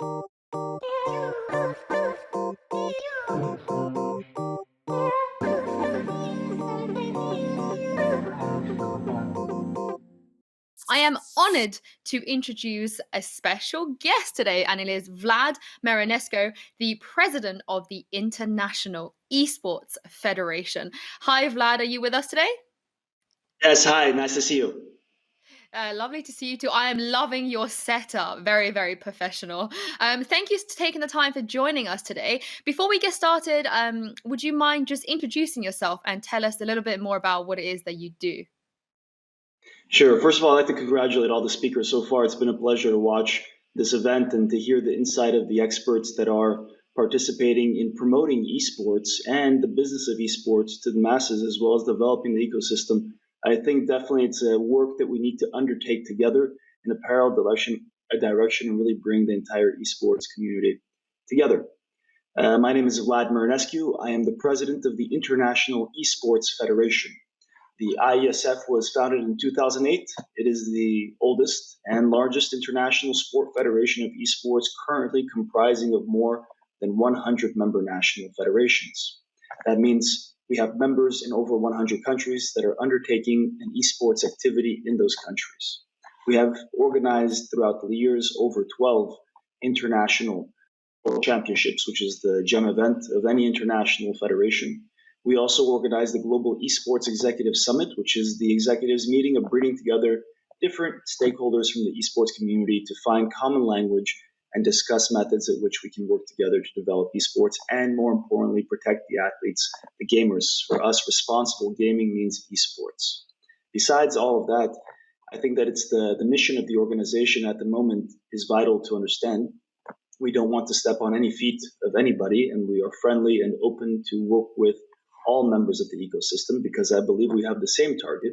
I am honored to introduce a special guest today, and it is Vlad Marinescu, the president of the International Esports Federation. Hi, Vlad, are you with us today? Yes, hi, nice to see you. Lovely to see you too. I am loving your setup. Very, very professional. Thank you for taking the time for joining us today. Before we get started, would you mind just introducing yourself and tell us a little bit more about what it is that you do? Sure. First of all, I'd like to congratulate all the speakers so far. It's been a pleasure to watch this event and to hear the insight of the experts that are participating in promoting esports and the business of esports to the masses, as well as developing the ecosystem. I think definitely it's a work that we need to undertake together in a parallel direction and really bring the entire esports community together. My name is Vlad Marinescu. I am the president of the International Esports Federation. The IESF was founded in 2008. It is the oldest and largest international sport federation of esports, currently comprising of more than 100 member national federations. That means we have members in over 100 countries that are undertaking an esports activity in those countries. We have organized throughout the years over 12 international world championships, which is the gem event of any international federation. We also organize the Global Esports Executive Summit, which is the executives meeting of bringing together different stakeholders from the esports community to find common language and discuss methods at which we can work together to develop esports and, more importantly, protect the athletes, the gamers. For us, responsible gaming means esports. Besides all of that, I think that it's the mission of the organization at the moment is vital to understand. We don't want to step on any feet of anybody, and we are friendly and open to work with all members of the ecosystem because I believe we have the same target.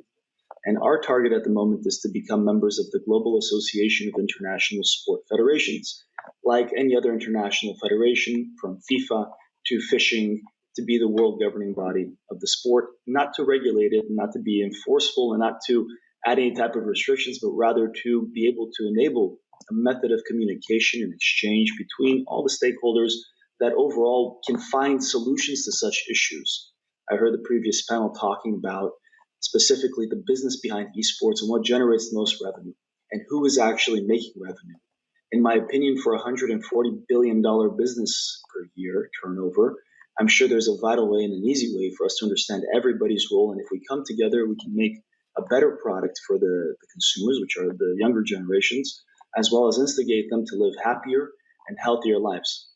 And our target at the moment is to become members of the Global Association of International Sport Federations. Like any other international federation, from FIFA to fishing, to be the world governing body of the sport, not to regulate it, not to be enforceful, and not to add any type of restrictions, but rather to be able to enable a method of communication and exchange between all the stakeholders that overall can find solutions to such issues. I heard the previous panel talking about specifically the business behind esports and what generates the most revenue and who is actually making revenue. In my opinion, for a $140 billion business per year turnover, I'm sure there's a vital way and an easy way for us to understand everybody's role. And if we come together, we can make a better product for the consumers, which are the younger generations, as well as instigate them to live happier and healthier lives.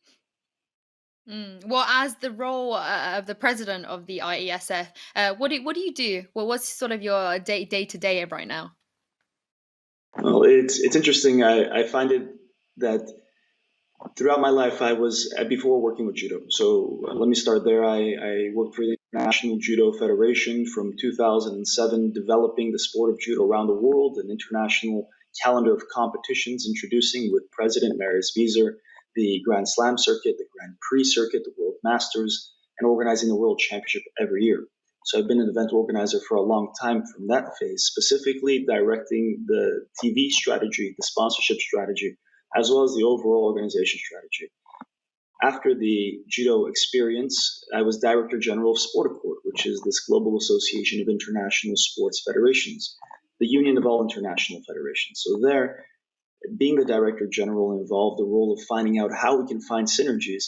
Well, as the role of the president of the IESF, what do you do? Well, what's sort of your day to day right now? Well, it's interesting. I find it that throughout my life, I was before working with judo. So let me start there. I worked for the International Judo Federation from 2007, developing the sport of judo around the world, an international calendar of competitions, introducing with President Marius Wieser the Grand Slam circuit, the Grand Prix circuit, the World Masters, and organizing the World Championship every year. So I've been an event organizer for a long time from that phase, specifically directing the TV strategy, the sponsorship strategy, as well as the overall organization strategy. After the judo experience, I was Director General of SPORT1, which is this global association of international sports federations, the union of all international federations. So there, being the Director General involved the role of finding out how we can find synergies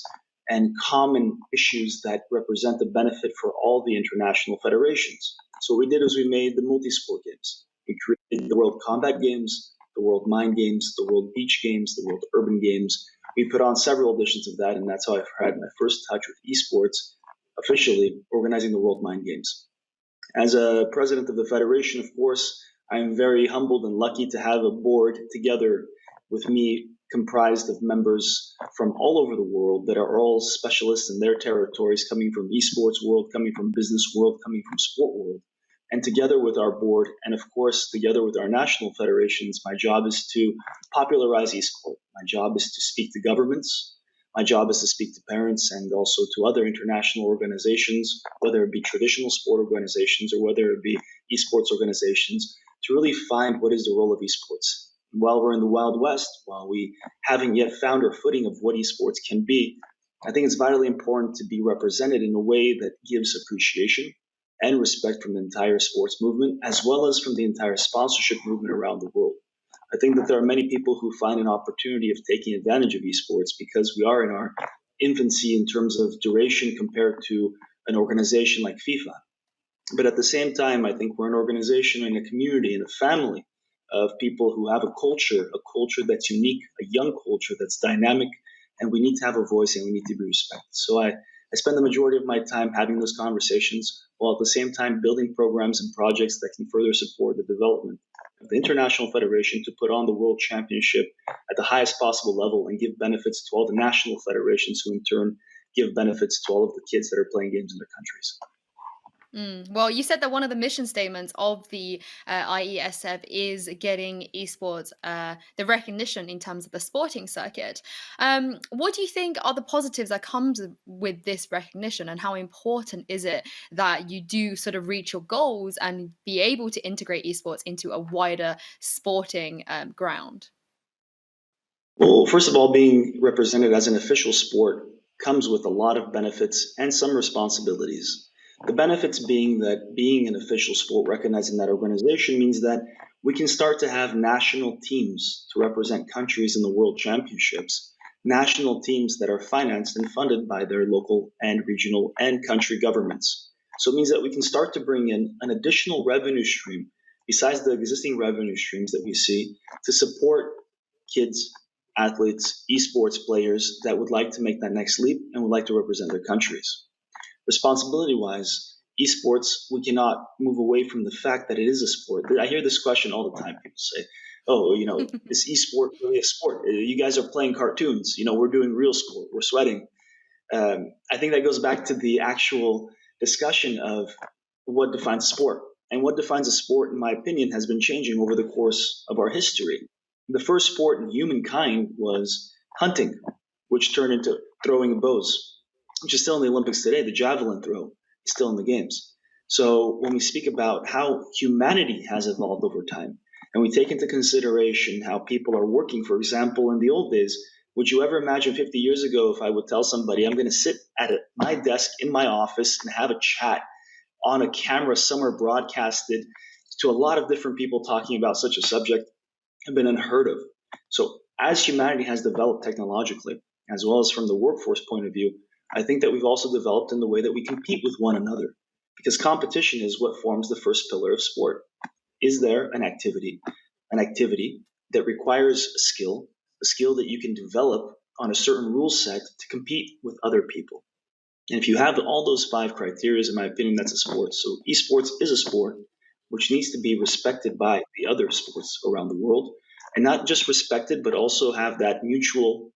and common issues that represent the benefit for all the international federations. So what we did is we made the multi-sport games. We created the World Combat Games, the World Mind Games, the World Beach Games, the World Urban Games. We put on several editions of that, and that's how I've had my first touch with esports, officially organizing the World Mind Games. As a president of the federation, of course, I am very humbled and lucky to have a board together with me comprised of members from all over the world that are all specialists in their territories, coming from esports world, coming from business world, coming from sport world. And together with our board, and of course, together with our national federations, my job is to popularize esport. My job is to speak to governments. My job is to speak to parents and also to other international organizations, whether it be traditional sport organizations or whether it be esports organizations, to really find what is the role of esports. while we're in the Wild West, while we haven't yet found our footing of what esports can be, I think it's vitally important to be represented in a way that gives appreciation and respect from the entire sports movement, as well as from the entire sponsorship movement around the world. I think that there are many people who find an opportunity of taking advantage of esports because we are in our infancy in terms of duration compared to an organization like FIFA. But at the same time, I think we're an organization and a community and a family of people who have a culture that's unique, a young culture that's dynamic, and we need to have a voice and we need to be respected. So I spend the majority of my time having those conversations while at the same time building programs and projects that can further support the development of the International Federation to put on the World Championship at the highest possible level and give benefits to all the national federations who in turn give benefits to all of the kids that are playing games in their countries. Well, you said that one of the mission statements of the IESF is getting esports the recognition in terms of the sporting circuit. What do you think are the positives that comes with this recognition, and how important is it that you do sort of reach your goals and be able to integrate esports into a wider sporting ground? Well, first of all, being represented as an official sport comes with a lot of benefits and some responsibilities. The benefits being that being an official sport recognized in that organization means that we can start to have national teams to represent countries in the world championships, national teams that are financed and funded by their local and regional and country governments. So it means that we can start to bring in an additional revenue stream besides the existing revenue streams that we see to support kids, athletes, esports players that would like to make that next leap and would like to represent their countries. Responsibility wise, esports, we cannot move away from the fact that it is a sport. I hear this question all the time. People say, oh, is esport really a sport? You guys are playing cartoons. We're doing real sport. We're sweating. I think that goes back to the actual discussion of what defines sport. And what defines a sport, in my opinion, has been changing over the course of our history. The first sport in humankind was hunting, which turned into throwing bows, which is still in the Olympics today. The javelin throw is still in the games. So when we speak about how humanity has evolved over time, and we take into consideration how people are working, for example, in the old days, would you ever imagine 50 years ago if I would tell somebody I'm going to sit at my desk in my office and have a chat on a camera somewhere broadcasted to a lot of different people talking about such a subject have been unheard of. So as humanity has developed technologically, as well as from the workforce point of view, I think that we've also developed in the way that we compete with one another, because competition is what forms the first pillar of sport. Is there an activity that requires a skill that you can develop on a certain rule set to compete with other people? And if you have all those 5 criteria, in my opinion, that's a sport. So esports is a sport which needs to be respected by the other sports around the world, and not just respected, but also have that mutual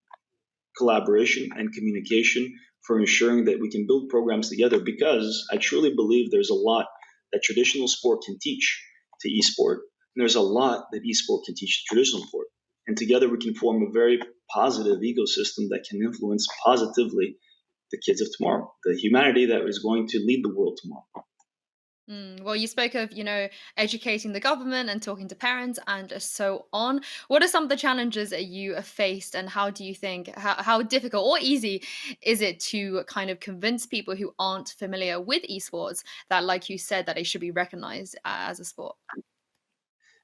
collaboration and communication for ensuring that we can build programs together, because I truly believe there's a lot that traditional sport can teach to esport, and there's a lot that esport can teach to traditional sport. And together we can form a very positive ecosystem that can influence positively the kids of tomorrow, the humanity that is going to lead the world tomorrow. Well, you spoke of, educating the government and talking to parents and so on. What are some of the challenges that you have faced, and how do you think, how difficult or easy is it to kind of convince people who aren't familiar with esports that, like you said, that they should be recognized as a sport?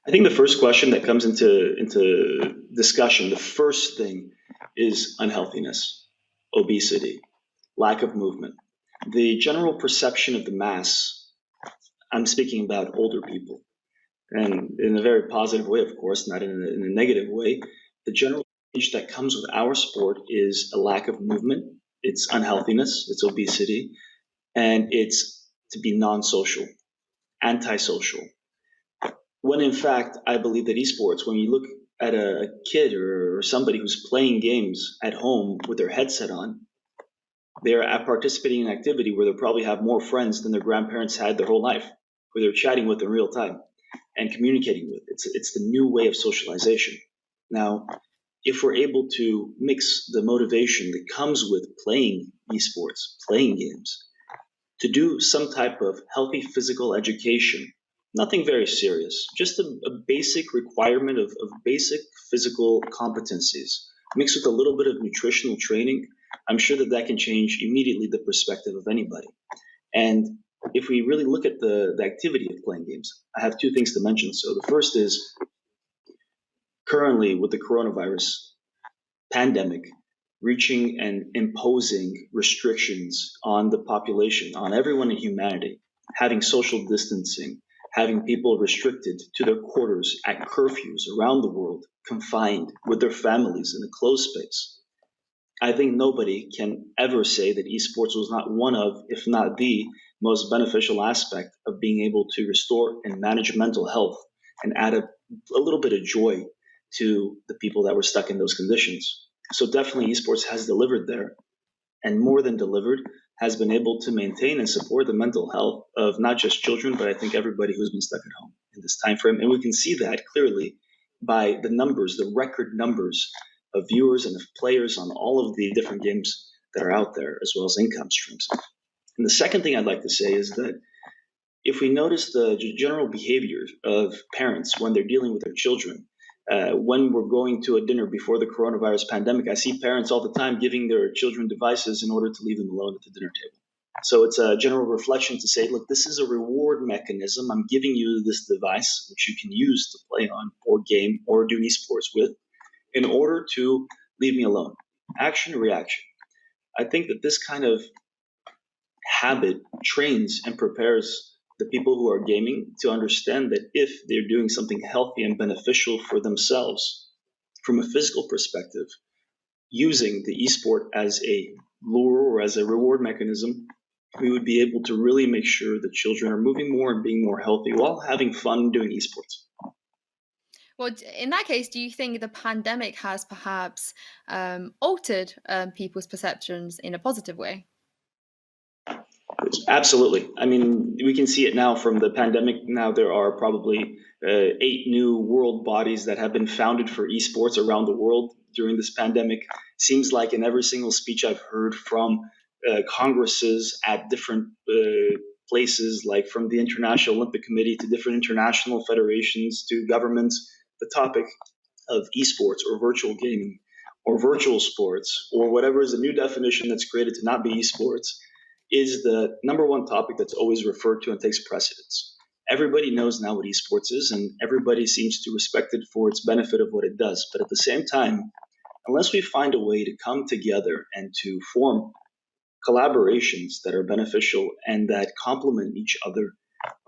I think the first question that comes into discussion, the first thing is unhealthiness, obesity, lack of movement. The general perception of the mass, I'm speaking about older people, and in a very positive way, of course, not in a negative way. The general image that comes with our sport is a lack of movement, it's unhealthiness, it's obesity, and it's to be non-social, antisocial. When in fact, I believe that esports, when you look at a kid or somebody who's playing games at home with their headset on, they're participating in an activity where they probably have more friends than their grandparents had their whole life, where they're chatting with in real time and communicating with. It's the new way of socialization. Now, if we're able to mix the motivation that comes with playing esports, playing games, to do some type of healthy physical education, Nothing very serious, just a basic requirement of basic physical competencies mixed with a little bit of nutritional training. I'm sure that that can change immediately the perspective of anybody. And if we really look at the activity of playing games, I have two things to mention. So the first is currently with the coronavirus pandemic reaching and imposing restrictions on the population, on everyone in humanity, having social distancing, having people restricted to their quarters at curfews around the world, confined with their families in a closed space. I think nobody can ever say that esports was not one of, if not the most beneficial aspect of being able to restore and manage mental health and add a little bit of joy to the people that were stuck in those conditions. So definitely esports has delivered there, and more than delivered, has been able to maintain and support the mental health of not just children, but I think everybody who's been stuck at home in this time frame. And we can see that clearly by the numbers, the record numbers of viewers and of players on all of the different games that are out there, as well as income streams. And the second thing I'd like to say is that if we notice the general behavior of parents when they're dealing with their children, when we're going to a dinner before the coronavirus pandemic, I see parents all the time giving their children devices in order to leave them alone at the dinner table. So it's a general reflection to say, look, this is a reward mechanism. I'm giving you this device, which you can use to play on or game or do esports with, in order to leave me alone. Action, reaction. I think that this kind of habit trains and prepares the people who are gaming to understand that if they're doing something healthy and beneficial for themselves from a physical perspective, using the esport as a lure or as a reward mechanism, we would be able to really make sure that children are moving more and being more healthy while having fun doing esports. Well, in that case, do you think the pandemic has perhaps altered people's perceptions in a positive way? Absolutely. I mean, we can see it now from the pandemic. Now there are probably 8 new world bodies that have been founded for esports around the world during this pandemic. Seems like in every single speech I've heard from congresses at different places, like from the International Olympic Committee to different international federations to governments, the topic of esports or virtual gaming or virtual sports or whatever is a new definition that's created to not be esports is the number one topic that's always referred to and takes precedence. Everybody knows now what esports is, and everybody seems to respect it for its benefit of what it does. But at the same time, unless we find a way to come together and to form collaborations that are beneficial and that complement each other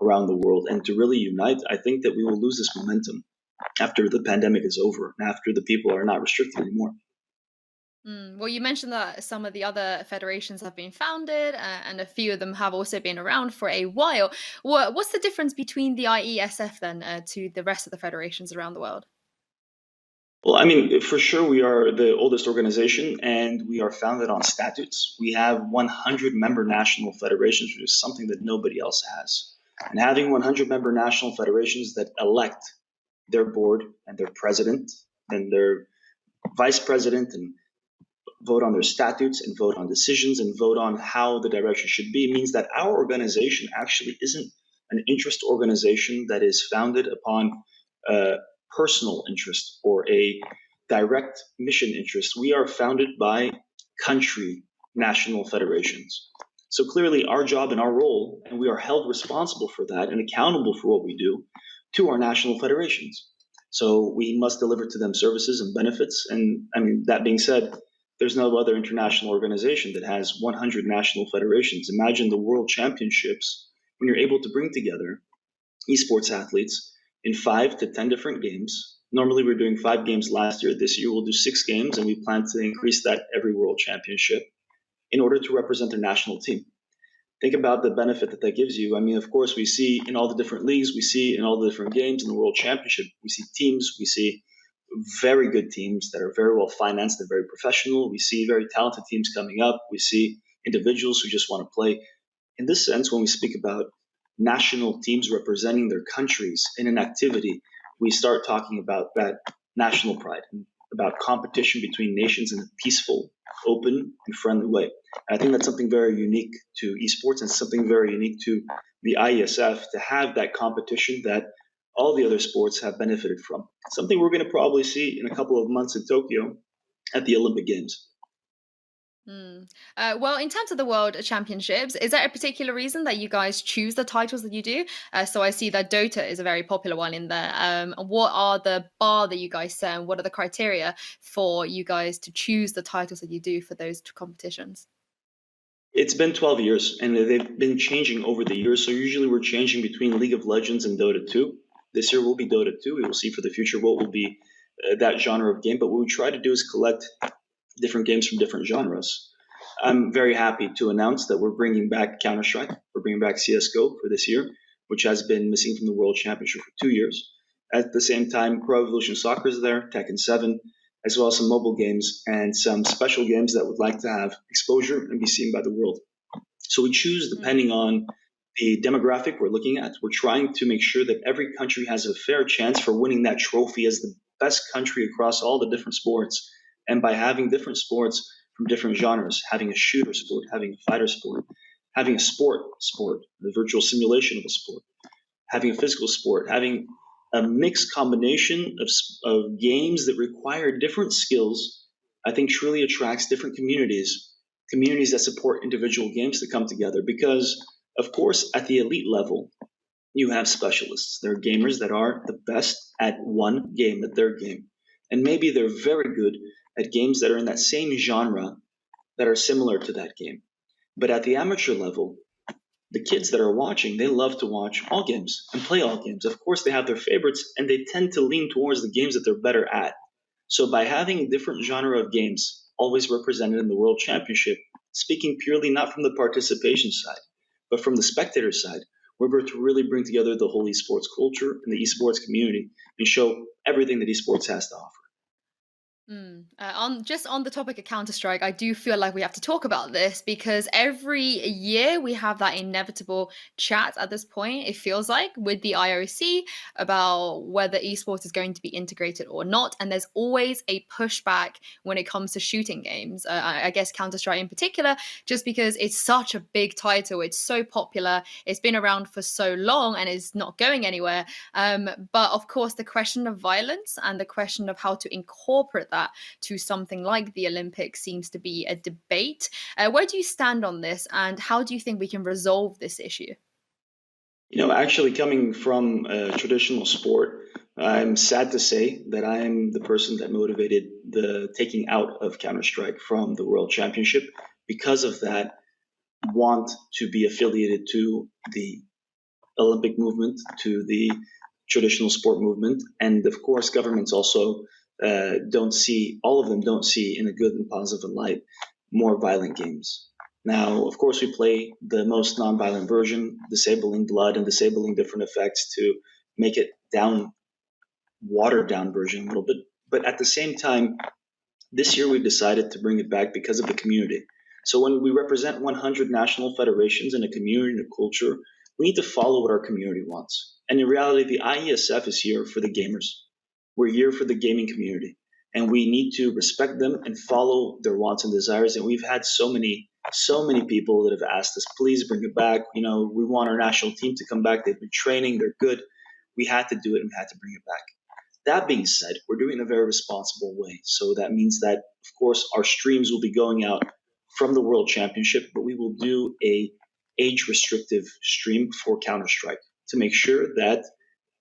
around the world and to really unite, I think that we will lose this momentum after the pandemic is over and after the people are not restricted anymore. Well, you mentioned that some of the other federations have been founded, and a few of them have also been around for a while. What's the difference between the IESF then to the rest of the federations around the world? Well, I mean, for sure, we are the oldest organization and we are founded on statutes. We have 100 member national federations, which is something that nobody else has. And having 100 member national federations that elect their board and their president and their vice president and vote on their statutes and vote on decisions and vote on how the direction should be means that our organization actually isn't an interest organization that is founded upon personal interest or a direct mission interest. We are founded by country national federations. So clearly, our job and our role, and we are held responsible for that and accountable for what we do to our national federations. So we must deliver to them services and benefits. And I mean, that being said, there's no other international organization that has 100 national federations. Imagine the world championships when you're able to bring together esports athletes in 5 to 10 different games. Normally, we're doing 5 games last year. This year, we'll do 6 games, and we plan to increase that every world championship in order to represent their national team. Think about the benefit that that gives you. I mean, of course, we see in all the different leagues, we see in all the different games in the world championship, we see teams, we see very good teams that are very well financed and very professional. We see very talented teams coming up. We see individuals who just want to play. In this sense, when we speak about national teams representing their countries in an activity, we start talking about that national pride and about competition between nations in a peaceful, open, and friendly way. And I think that's something very unique to esports and something very unique to the IESF, to have that competition that all the other sports have benefited from. Something we're going to probably see in a couple of months in Tokyo at the Olympic Games. Well, in terms of the World Championships, is there a particular reason that you guys choose the titles that you do? So I see that Dota is a very popular one in there. What are the bar that you guys set, and what are the criteria for you guys to choose the titles that you do for those competitions? It's been 12 years, and they've been changing over the years. So usually we're changing between League of Legends and Dota 2. This year will be Dota 2. We will see for the future what will be that genre of game. But what we try to do is collect different games from different genres. I'm very happy to announce that we're bringing back CounterStrike. We're bringing back CSGO for this year, which has been missing from the World Championship for 2 years. At the same time, Pro Evolution Soccer is there, Tekken 7, as well as some mobile games and some special games that would like to have exposure and be seen by the world. So we choose depending on the demographic we're looking at. We're trying to make sure that every country has a fair chance for winning that trophy as the best country across all the different sports. And by having different sports from different genres, having a shooter sport, having a fighter sport, having a sport, the virtual simulation of a sport, having a physical sport, having a mixed combination of games that require different skills, I think truly attracts different communities that support individual games to come together. Because, of course, at the elite level, you have specialists. There are gamers that are the best at one game, at their game. And maybe they're very good at games that are in that same genre that are similar to that game. But at the amateur level, the kids that are watching, they love to watch all games and play all games. Of course, they have their favorites, and they tend to lean towards the games that they're better at. So by having a different genre of games always represented in the World Championship, speaking purely not from the participation side, but from the spectator side, we're able to really bring together the whole esports culture and the esports community and show everything that esports has to offer. On just on the topic of Counter Strike, I do feel like we have to talk about this because every year we have that inevitable chat at this point. It feels like with the IOC about whether esports is going to be integrated or not, and there's always a pushback when it comes to shooting games. I guess Counter Strike in particular, just because it's such a big title, it's so popular, it's been around for so long, and it's not going anywhere. But of course, the question of violence and the question of how to incorporate that to something like the Olympics seems to be a debate. Where do you stand on this, and how do you think we can resolve this issue? Actually, coming from a traditional sport, I'm sad to say that I am the person that motivated the taking out of Counter Strike from the World Championship because of that want to be affiliated to the Olympic movement, to the traditional sport movement. And of course, governments also don't see, all of them don't see in a good and positive light, more violent games. Now, of course, we play the most nonviolent version, disabling blood and disabling different effects to make it down, watered down version a little bit. But at the same time, this year we've decided to bring it back because of the community. So when we represent 100 national federations in a community and a culture, we need to follow what our community wants. And in reality, the IESF is here for the gamers. We're here for the gaming community. And we need to respect them and follow their wants and desires. And we've had so many people that have asked us, please bring it back. We want our national team to come back. They've been training, they're good. We had to do it and we had to bring it back. That being said, we're doing it in a very responsible way. So that means that, of course, our streams will be going out from the World Championship, but we will do a age-restrictive stream for Counter-Strike to make sure that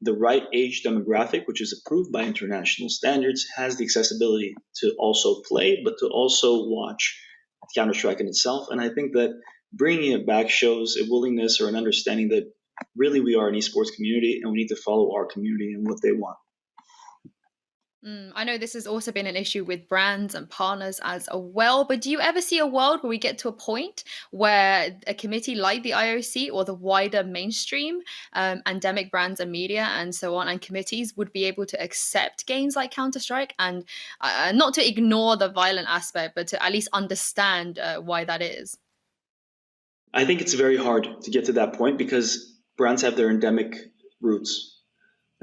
the right age demographic, which is approved by international standards, has the accessibility to also play, but to also watch Counter-Strike in itself. And I think that bringing it back shows a willingness or an understanding that really we are an esports community and we need to follow our community and what they want. I know this has also been an issue with brands and partners as well, but do you ever see a world where we get to a point where a committee like the IOC or the wider mainstream endemic brands and media and so on and committees would be able to accept games like Counter-Strike and not to ignore the violent aspect, but to at least understand why that is? I think it's very hard to get to that point because brands have their endemic roots.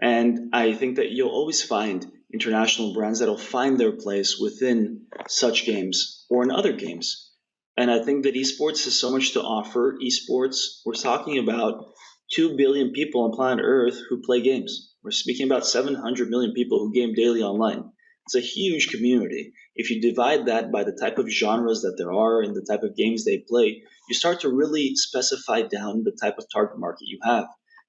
And I think that you'll always find international brands that'll find their place within such games or in other games. And I think that esports has so much to offer. Esports, we're talking about 2 billion people on planet Earth who play games. We're speaking about 700 million people who game daily online. It's a huge community. If you divide that by the type of genres that there are and the type of games they play, you start to really specify down the type of target market you have.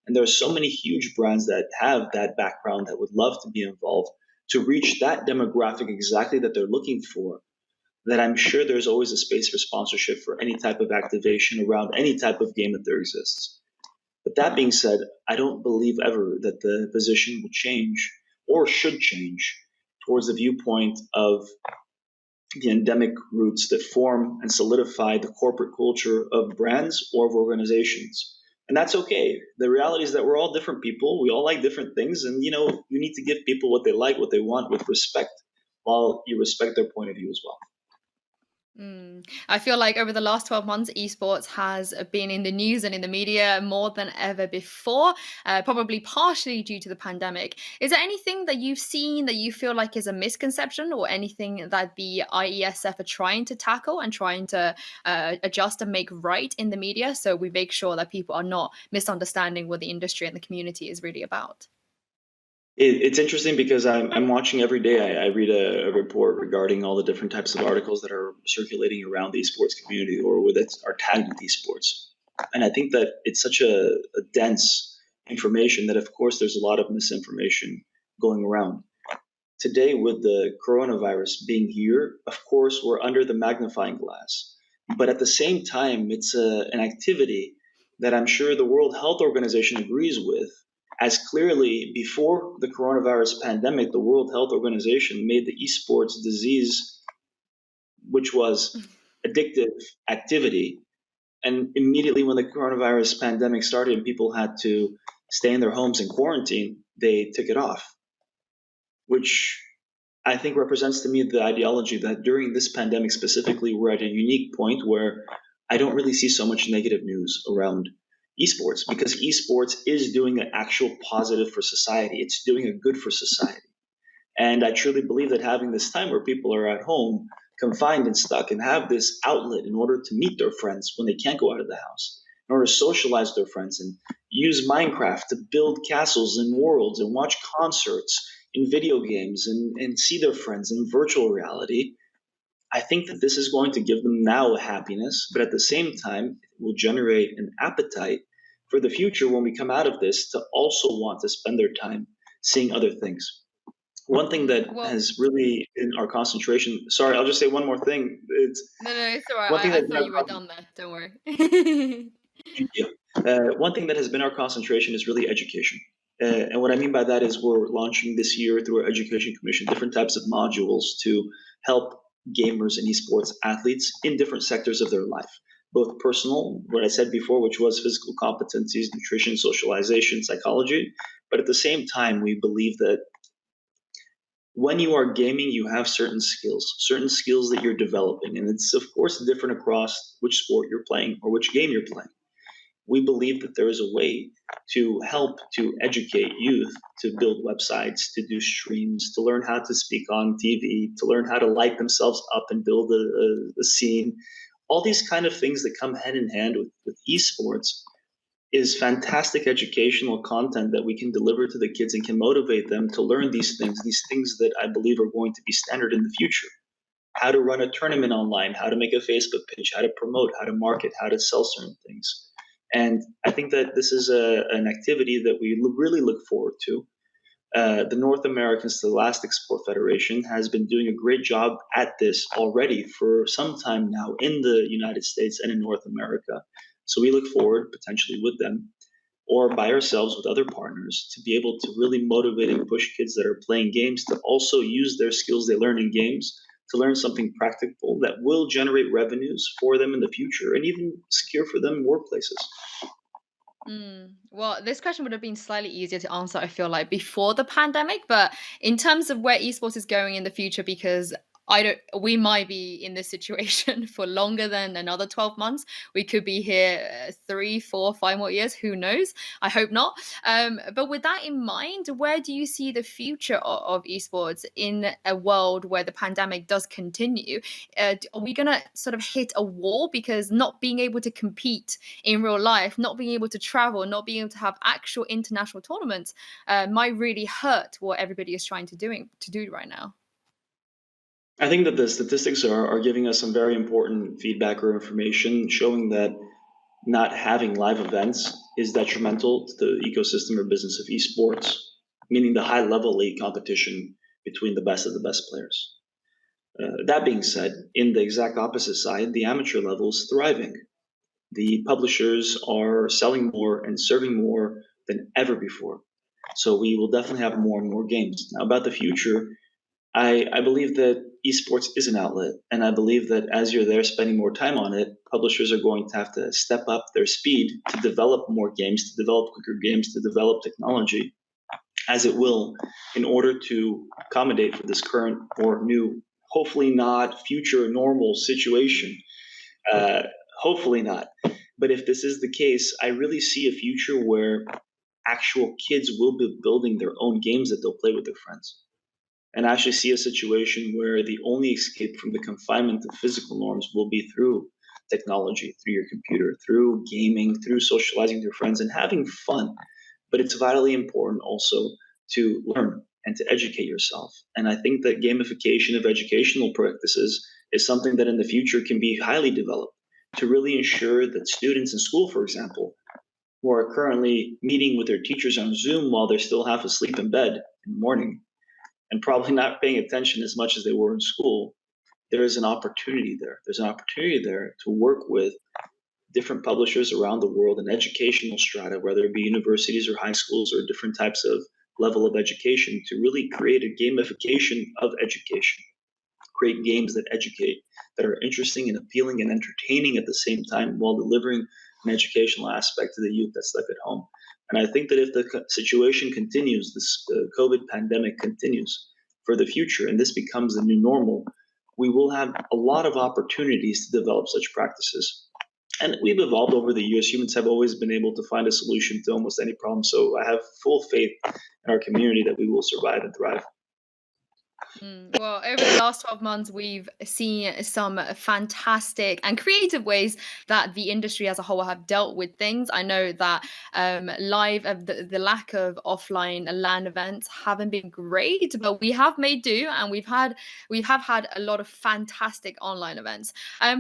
And there are so many huge brands that have that background that would love to be involved to reach that demographic exactly that they're looking for, that I'm sure there's always a space for sponsorship for any type of activation around any type of game that there exists. But that being said, I don't believe ever that the position will change or should change towards the viewpoint of the endemic roots that form and solidify the corporate culture of brands or of organizations. And that's okay. The reality is that we're all different people. We all like different things. And, you need to give people what they like, what they want with respect, while you respect their point of view as well. I feel like over the last 12 months, esports has been in the news and in the media more than ever before, probably partially due to the pandemic. Is there anything that you've seen that you feel like is a misconception, or anything that the IESF are trying to tackle and trying to adjust and make right in the media, so we make sure that people are not misunderstanding what the industry and the community is really about? It's interesting because I'm watching every day. I read a report regarding all the different types of articles that are circulating around the esports community or that are tagged with esports. And I think that it's such a dense information that, of course, there's a lot of misinformation going around. Today, with the coronavirus being here, of course, we're under the magnifying glass. But at the same time, it's an activity that I'm sure the World Health Organization agrees with, as clearly before the coronavirus pandemic, the World Health Organization made the esports disease, which was addictive activity. And immediately when the coronavirus pandemic started and people had to stay in their homes in quarantine, they took it off, which I think represents to me the ideology that during this pandemic specifically, we're at a unique point where I don't really see so much negative news around esports, because esports is doing an actual positive for society. It's doing a good for society. And I truly believe that having this time where people are at home, confined and stuck, and have this outlet in order to meet their friends when they can't go out of the house, in order to socialize with their friends and use Minecraft to build castles and worlds and watch concerts in video games and see their friends in virtual reality. I think that this is going to give them now happiness, but at the same time, it will generate an appetite for the future when we come out of this to also want to spend their time seeing other things. One thing that Well, has really been our concentration. Sorry, I'll just say one more thing. It's no, no, it's all right. one thing I that's been thought our you were done there. Don't worry. Thank you. One thing that has been our concentration is really education. And what I mean by that is we're launching this year through our education commission different types of modules to help gamers and esports athletes in different sectors of their life, both personal, what I said before, which was physical competencies, nutrition, socialization, psychology. But at the same time, we believe that when you are gaming, you have certain skills that you're developing. And it's, of course, different across which sport you're playing or which game you're playing. We believe that there is a way to help to educate youth to build websites, to do streams, to learn how to speak on TV, to learn how to light themselves up and build a scene. All these kind of things that come hand in hand with esports is fantastic educational content that we can deliver to the kids and can motivate them to learn these things that I believe are going to be standard in the future. How to run a tournament online, how to make a Facebook page, how to promote, how to market, how to sell certain things. And I think that this is an activity that we really look forward to. The North American Scholastic Sport Federation has been doing a great job at this already for some time now in the United States and in North America. So we look forward, potentially with them or by ourselves with other partners, to be able to really motivate and push kids that are playing games to also use their skills they learn in games to learn something practical that will generate revenues for them in the future and even secure for them workplaces. Well, this question would have been slightly easier to answer, I feel like, before the pandemic. But in terms of where esports is going in the future, because we might be in this situation for longer than another 12 months. We could be here 3, 4, 5 more years. Who knows? I hope not. But with that in mind, where do you see the future of esports in a world where the pandemic does continue? Are we going to sort of hit a wall because not being able to compete in real life, not being able to travel, not being able to have actual international tournaments might really hurt what everybody is trying to do right now? I think that the statistics are giving us some very important feedback or information showing that not having live events is detrimental to the ecosystem or business of esports, meaning the high level league competition between the best of the best players. That being said, in the exact opposite side, the amateur level is thriving. The publishers are selling more and serving more than ever before. So we will definitely have more and more games. Now, about the future, I believe that esports is an outlet, and I believe that as you're there spending more time on it, publishers are going to have to step up their speed to develop more games, to develop quicker games, to develop technology, as it will, in order to accommodate for this current or new, hopefully not future normal situation. Uh, Hopefully not. But if this is the case, I really see a future where actual kids will be building their own games that they'll play with their friends, and actually see a situation where the only escape from the confinement of physical norms will be through technology, through your computer, through gaming, through socializing with your friends and having fun. But it's vitally important also to learn and to educate yourself. And I think that gamification of educational practices is something that in the future can be highly developed to really ensure that students in school, for example, who are currently meeting with their teachers on Zoom while they're still half asleep in bed in the morning, and probably not paying attention as much as they were in school, there is an opportunity there. There's an opportunity there to work with different publishers around the world in educational strata, whether it be universities or high schools or different types of level of education, to really create a gamification of education, create games that educate, that are interesting and appealing and entertaining at the same time while delivering an educational aspect to the youth that's stuck at home. And I think that if the situation continues, this COVID pandemic continues for the future, and this becomes the new normal, we will have a lot of opportunities to develop such practices. And we've evolved over the years. Humans have always been able to find a solution to almost any problem. So I have full faith in our community that we will survive and thrive. Well, over the last 12 months, we've seen some fantastic and creative ways that the industry as a whole have dealt with things. I know that the lack of offline LAN events haven't been great, but we have made do, and we have had a lot of fantastic online events.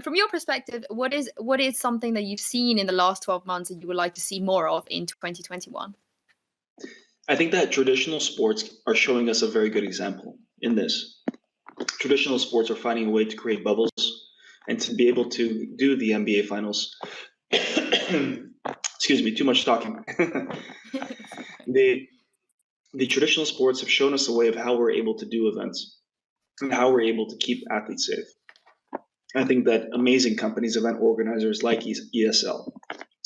From your perspective, what is something that you've seen in the last 12 months that you would like to see more of in 2021? I think that traditional sports are showing us a very good example in this. Traditional sports are finding a way to create bubbles and to be able to do the NBA finals. Excuse me, too much talking. the the traditional sports have shown us a way of how we're able to do events and how we're able to keep athletes safe. I think that amazing companies, event organizers like ESL,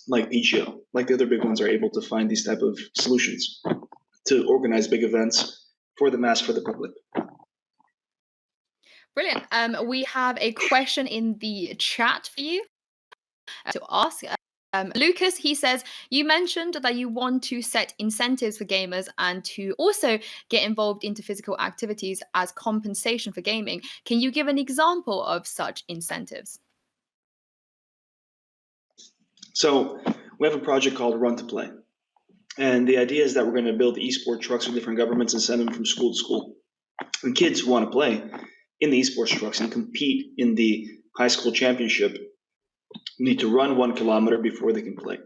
like PGO, like the other big ones, are able to find these type of solutions to organize big events for the mass, for the public. Brilliant. We have a question in the chat for you to ask. Lucas, he says, you mentioned that you want to set incentives for gamers and to also get involved into physical activities as compensation for gaming. Can you give an example of such incentives? So we have a project called Run to Play. And the idea is that we're going to build esports trucks with different governments and send them from school to school. And kids who want to play in the esports trucks and compete in the high school championship need to run 1 kilometer before they can play.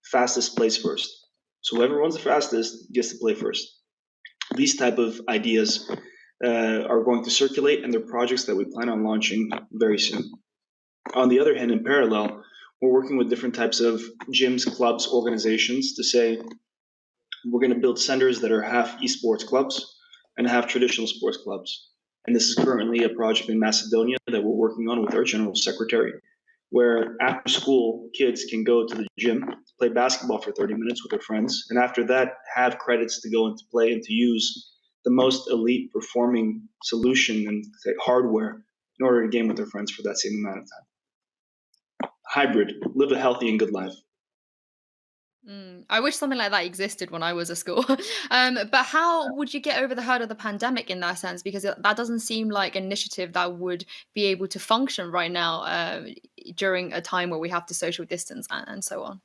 Fastest plays first. So whoever runs the fastest gets to play first. These type of ideas are going to circulate, and they're projects that we plan on launching very soon. On the other hand, in parallel, we're working with different types of gyms, clubs, organizations to say we're going to build centers that are half esports clubs and half traditional sports clubs. And this is currently a project in Macedonia that we're working on with our general secretary, where after school, kids can go to the gym, play basketball for 30 minutes with their friends, and after that, have credits to go and to play and to use the most elite performing solution and say, hardware in order to game with their friends for that same amount of time. Hybrid, live a healthy and good life. I wish something like that existed when I was at school. But how would you get over the hurdle of the pandemic in that sense? Because that doesn't seem like an initiative that would be able to function right now during a time where we have to social distance and so on.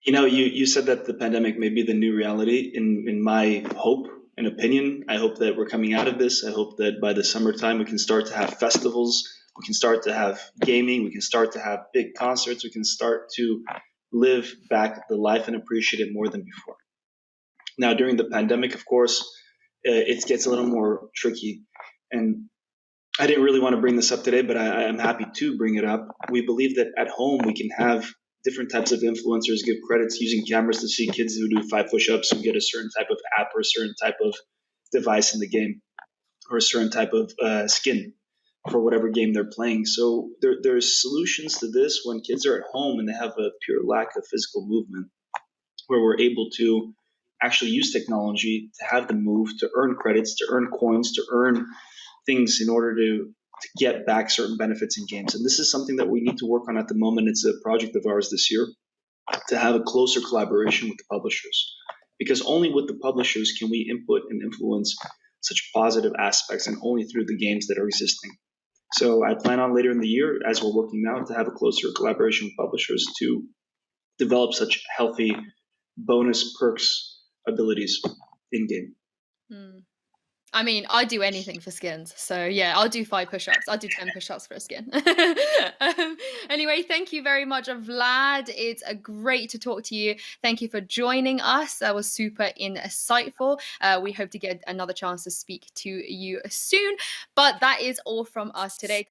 You said that the pandemic may be the new reality. In my hope and opinion, I hope that we're coming out of this. I hope that by the summertime we can start to have festivals, we can start to have gaming, we can start to have big concerts, we can start to live back the life and appreciate it more than before. Now, during the pandemic, of course, it gets a little more tricky. And I didn't really want to bring this up today, but I am happy to bring it up. We believe that at home we can have different types of influencers give credits using cameras to see kids who do 5 push-ups who get a certain type of app or a certain type of device in the game or a certain type of skin for whatever game they're playing. So there's solutions to this when kids are at home and they have a pure lack of physical movement, where we're able to actually use technology to have them move, to earn credits, to earn coins, to earn things in order to get back certain benefits in games. And this is something that we need to work on at the moment. It's a project of ours this year to have a closer collaboration with the publishers, because only with the publishers can we input and influence such positive aspects, and only through the games that are existing. So I plan on later in the year, as we're working now, to have a closer collaboration with publishers to develop such healthy bonus perks abilities in game. Mm. I mean, I'd do anything for skins. So yeah, I'll do 5 push-ups. I'll do 10 push-ups for a skin. Anyway, thank you very much, Vlad. It's a great to talk to you. Thank you for joining us. That was super insightful. We hope to get another chance to speak to you soon. But that is all from us today.